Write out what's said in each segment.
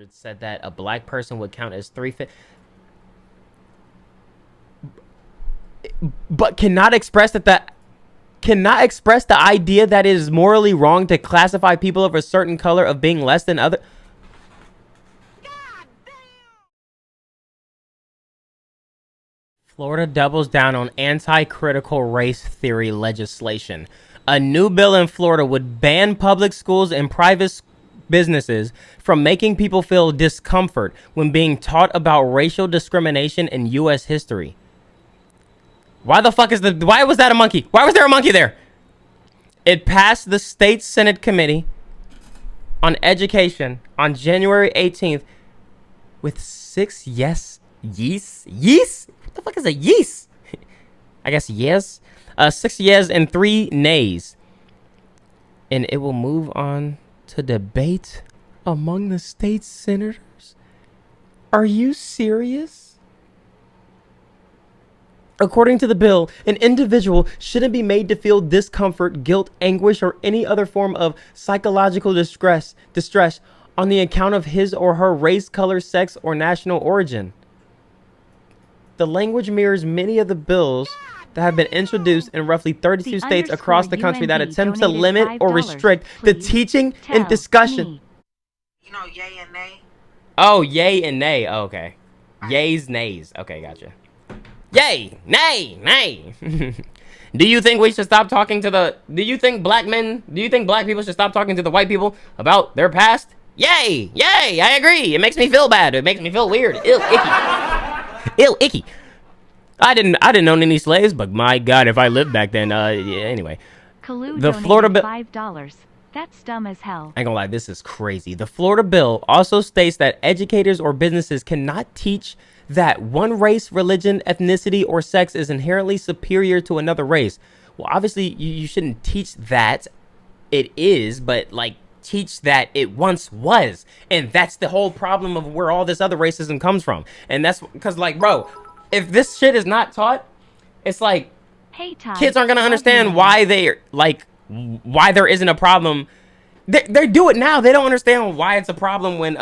said that a black person would count as 3/5, but cannot express the idea that it is morally wrong to classify people of a certain color of being less than other. Florida doubles down on anti-critical race theory legislation. A new bill in Florida would ban public schools and private businesses from making people feel discomfort when being taught about racial discrimination in U.S. history. Why the fuck why was that a monkey? Why was there a monkey there? It passed the state Senate Committee on Education on January 18th with 6 yes. What the fuck is a yes? I guess yes. 6 yes and 3 nays. And it will move on to debate among the state senators. Are you serious? According to the bill, an individual shouldn't be made to feel discomfort, guilt, anguish, or any other form of psychological distress on the account of his or her race, color, sex, or national origin. The language mirrors many of the bills that have been introduced in roughly 32 states across the country that attempt to limit or restrict the teaching and discussion. You know, yay and nay? Oh, yay and nay. Oh, okay. Yays, nays. Okay, gotcha. Yay, nay, nay. Do you think we should stop talking to do you think black people should stop talking to the white people about their past? Yay, yay, I agree. It makes me feel bad. It makes me feel weird. Ew, icky. Ew, icky. I didn't own any slaves, but my God, if I lived back then, yeah, anyway. The Florida bill, $5. That's dumb as hell. I ain't gonna lie, this is crazy. The Florida bill also states that educators or businesses cannot teach that one race, religion, ethnicity, or sex is inherently superior to another race. Well, obviously, you shouldn't teach that it is, but like teach that it once was. And that's the whole problem of where all this other racism comes from. And that's because, like, bro, if this shit is not taught, it's like kids aren't gonna understand why why there isn't a problem. They do it now. They don't understand why it's a problem when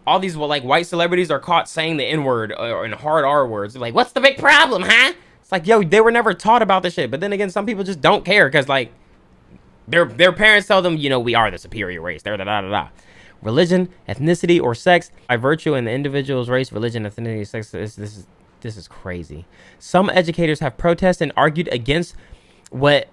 all these like white celebrities are caught saying the N-word or in hard R words. They're like, what's the big problem, huh? It's like, yo, they were never taught about this shit. But then again, some people just don't care because like their parents tell them, you know, we are the superior race. Da da da da. Religion, ethnicity, or sex by virtue in the individual's race, religion, ethnicity, sex. This is crazy. Some educators have protested and argued against what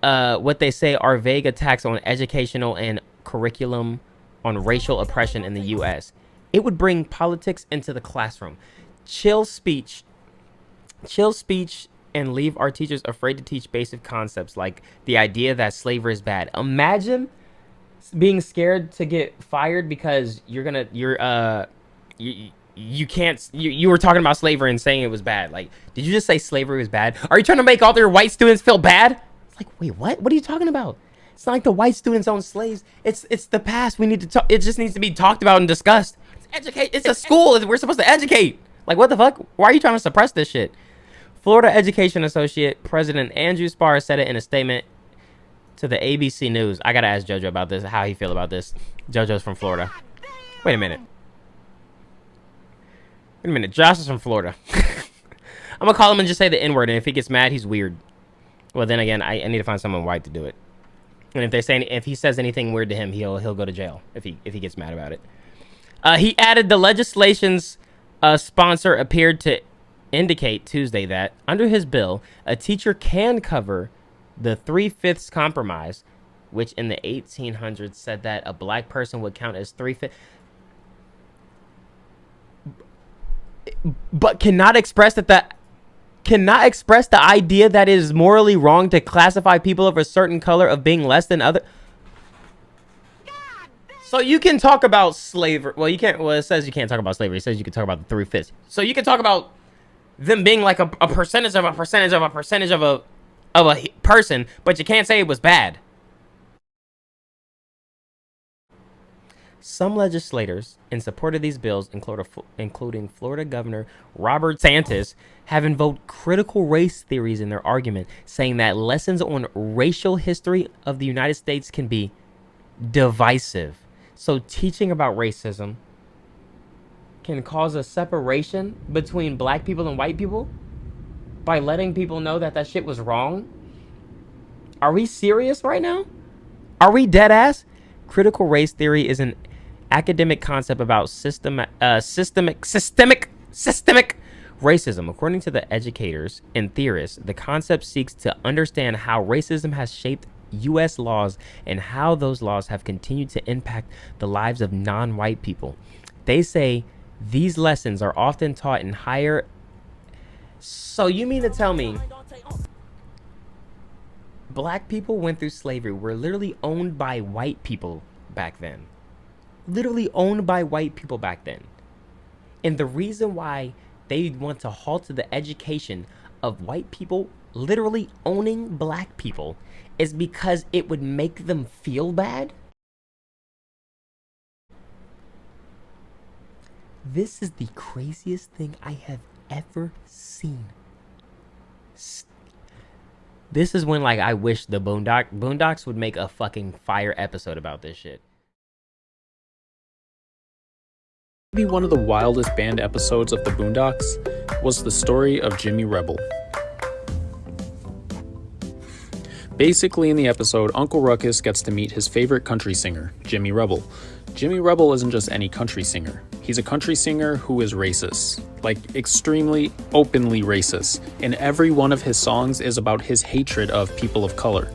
they say are vague attacks on educational and curriculum on racial oppression in the U.S. It would bring politics into the classroom. Chill speech, and leave our teachers afraid to teach basic concepts like the idea that slavery is bad. Imagine being scared to get fired because you were talking about slavery and saying it was bad. Like, did you just say slavery was bad? Are you trying to make all their white students feel bad? It's like, wait, what? What are you talking about? It's not like the white students own slaves. It's the past. We need to talk. It just needs to be talked about and discussed. Educate. It's a school. We're supposed to educate. Like, what the fuck? Why are you trying to suppress this shit? Florida Education Associate President Andrew Spar said it in a statement to the ABC News. I gotta ask JoJo about this, how he feel about this. JoJo's from Florida. Wait a minute. Josh is from Florida. I'm gonna call him and just say the N-word, and if he gets mad, he's weird. Well, then again, I need to find someone white to do it. And if he says anything weird to him, he'll go to jail if he gets mad about it. He added the legislation's sponsor appeared to indicate Tuesday that under his bill, a teacher can cover the 3/5 compromise, which in the 1800s said that a black person would count as 3/5, but cannot express the idea that it is morally wrong to classify people of a certain color of being less than other. So you can talk about slavery. Well, you can't. Well, it says you can't talk about slavery. It says you can talk about the 3/5. So you can talk about them being like a percentage of a percentage of a percentage of a person, but you can't say it was bad. Some legislators in support of these bills, including Florida Governor Robert DeSantis, have invoked critical race theories in their argument, saying that lessons on racial history of the United States can be divisive. So teaching about racism can cause a separation between black people and white people by letting people know that that shit was wrong? Are we serious right now? Are we dead ass? Critical race theory is an academic concept about systemic racism. According to the educators and theorists, the concept seeks to understand how racism has shaped U.S. laws and how those laws have continued to impact the lives of non-white people. They say these lessons are often taught in higher... So you mean to tell me black people went through slavery, were literally owned by white people back then? Literally owned by white people back then. And the reason why they want to halt the education of white people literally owning black people is because it would make them feel bad? This is the craziest thing I have ever seen. This is when, like, I wish the Boondocks would make a fucking fire episode about this shit. Maybe one of the wildest band episodes of the Boondocks was the story of Jimmy Rebel. Basically, in the episode, Uncle Ruckus gets to meet his favorite country singer, Jimmy Rebel. Jimmy Rebel isn't just any country singer. He's a country singer who is racist, like extremely openly racist, and every one of his songs is about his hatred of people of color.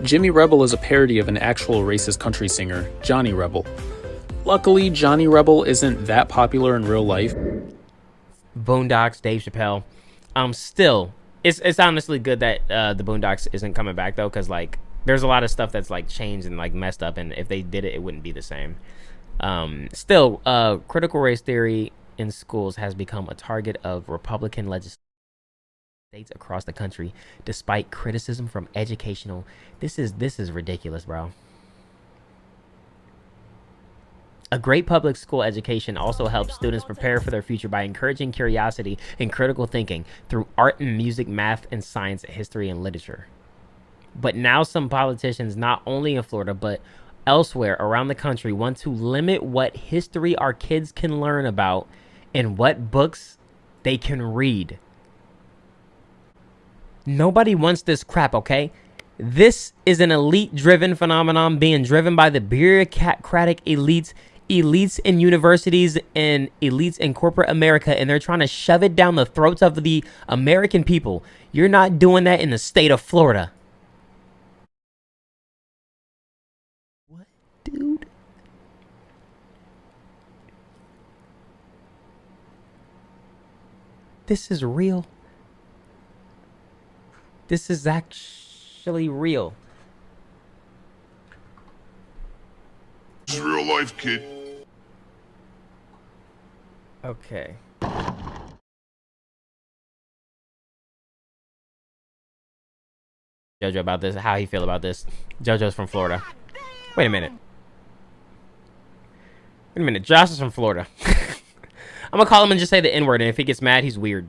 Jimmy Rebel is a parody of an actual racist country singer, Johnny Rebel. Luckily, Johnny Rebel isn't that popular in real life. Boondocks, Dave Chappelle. Still, it's honestly good that the Boondocks isn't coming back though, because like there's a lot of stuff that's like changed and like messed up, and if they did it, it wouldn't be the same. Still, critical race theory in schools has become a target of Republican legislators across the country, despite criticism from educational. This is ridiculous, bro. A great public school education also helps students prepare for their future by encouraging curiosity and critical thinking through art and music, math and science, history and literature. But now some politicians, not only in Florida, but elsewhere around the country, want to limit what history our kids can learn about and what books they can read. Nobody wants this crap, okay? This is an elite-driven phenomenon being driven by the bureaucratic elites in universities and elites in corporate America, and they're trying to shove it down the throats of the American people. You're not doing that in the state of Florida. What, dude? This is real. This is actually real. It's real life, kid. Okay. Jojo about this, how he feel about this. Jojo's from Florida. Wait a minute. Josh is from Florida. I'm gonna call him and just say the N-word, and if he gets mad, he's weird.